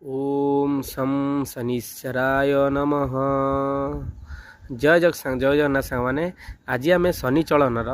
ओम सम शनिश्चराय नमः। जय जगन्नाथ सांग मैंने आज आम शनि चलनर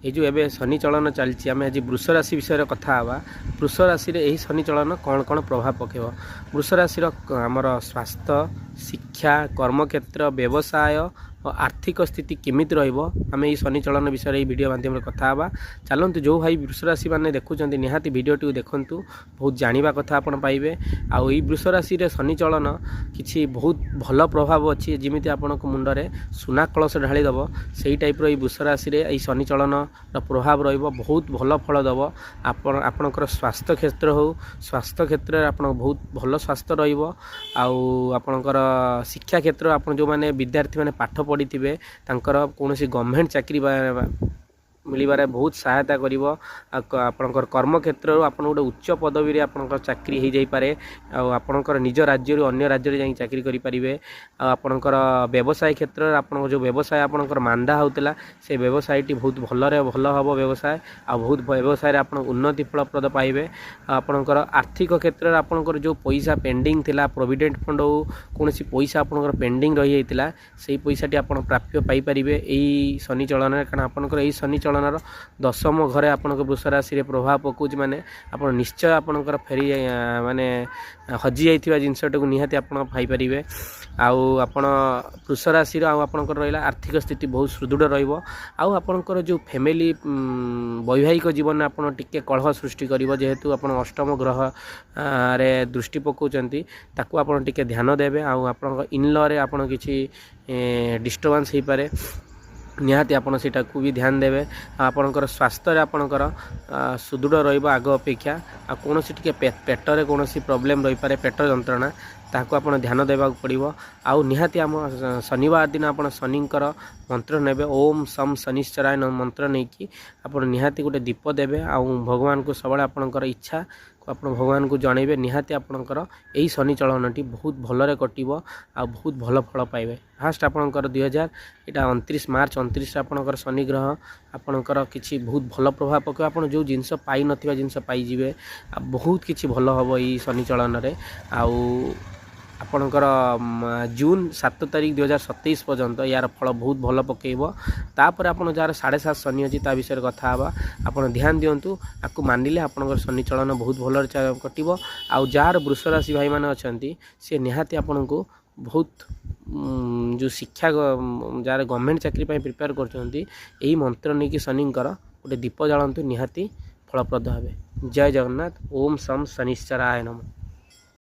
ये जो एवं शनि चलन चलती आम आज वृष राशि विषय कथा हाँ। वृष राशि यही शनि चलन कौन कौन प्रभाव पकेब वृष राशि आमर स्वास्थ्य शिक्षा कर्मक्षेत्र व्यवसाय और आर्थिक स्थिति केमिति रहिबो आम ये शनि चलन विषय ये वीडियो माध्यम कथा हाँ। चलतु जो भाई वृष राशि मैंने देखुं निहाती वीडियो टी देखूँ बहुत जाना कथा आपड़ पाइबे। आउ ई वृष राशि शनि चलन किसी बहुत भल प्रभाव अच्छी जमी आपण मुंडे सुना कलश ढालीदेव से टाइप रही वृष राशि ये शनि चलन प्रभाव रहिबो बहुत भल फल दब। आपणकर स्वास्थ्य क्षेत्र हो स्वास्थ्य क्षेत्र आप बहुत भल स्वास्थ्य रहिबो। आउ आपणकर शिक्षा क्षेत्र आप जो मैंने विद्यार्थी मैंने पाठ पढ़ी थे कौन गवर्नमेंट चाकरी मिलबार बहुत सहायता करिवो। आपणकर कर्म क्षेत्र आप गोटे उच्च पदवी आपणकर चाकरी हो जाई पारे। आपणकर निज राज्य अन्य राज्य जाई चाकरी करि परिबे। आपणकर व्यवसाय क्षेत्र आपन जो व्यवसाय आपणकर मांदा होतला से व्यवसायटी बहुत भलरे भल हबो व्यवसाय आ बहुत व्यवसाय आपण उन्नति फलप्रद पाइबे। आपणकर आर्थिक क्षेत्र आपणकर जो पैसा पेंडिंग थिला प्रोविडेंट फंड हो कोनसी पैसा आपणकर पेंडिंग रही जाइतिला सेही पैसाटी आपण प्राप्य पाई परिबे एई शनि चलन। कारण आपणकर एई शनि चलन दशम घरे आपण वृष राशि प्रभाव पकाउछ माने आपण निश्चय आपणकर फेरी माने हजि जाइथिबा जिनसटा को निहाती आपण पाई परिबे। आउ आपण वृष राशि आपणकर रहिला आर्थिक स्थिति बहुत सुदृढ़ रहिबो। आउ आपणकर जो फैमिली वैवाहिक जीवन आपण टिके कलह सृष्टि करिवो जेहेतु आपण अष्टम ग्रह रे दृष्टि पकाउचंती ताकू आपण टिके ध्यान देबे। आउ आपण इनलॉ रे आपण किछि डिस्टर्बेंस हो पारे निहाती आपड़ से भी ध्यान देवे। आपणकर स्वास्थ्य आपणकर सुदृढ़ रहिबो आग अपेक्षा। आ कौन टी पेटर कौन प्रोब्लेम रही पारे पेट जंत्रणा ताकू आप ध्यान देवा पड़ो। आउ निहाती आम शनिवार दिन आप शनिंकर मंत्र नेबे ओम सम शनिश्चराय मंत्र नहीं कि आप निहाती गोटे दीप देवे। आउ भगवान को सब आपणकर इच्छा आप भगवान को जनइबे निहाती आपणकर यही शनि चलनटी बहुत भलरे कटिबो आ बहुत भल फल पाइबे। फास्ट आपणकर 2029 मार्च 29 आपणकर शनि ग्रह आपणकर किछि बहुत भल प्रभाव पके। आप जो जिनस पाई नथिबा जिनस पाई जिवे बहुत किछि भल हबो ई शनि चलन रे। आउ आपणकर जून 7 तारिख 2027 पर्यंत यार फल बहुत भल पकेब। तापर आप जार 7.5 शनि अच्छी ता विषय कथा हाँ। आप ध्यान दिंतु आपको मानिले आपणकर शनि चलन बहुत भल कटिब। आउ जार वृष राशि भाई मैंने अच्छा सी निहाती आपण को बहुत जो शिक्षा जार गवर्नमेंट चाकरी प्रिपेयर कर मंत्र नहीं कि शनिंकर गोटे दीप जालतु निहाती फलप्रद हे। जय जगन्नाथ। ओम सम शनिश्चराय नमः।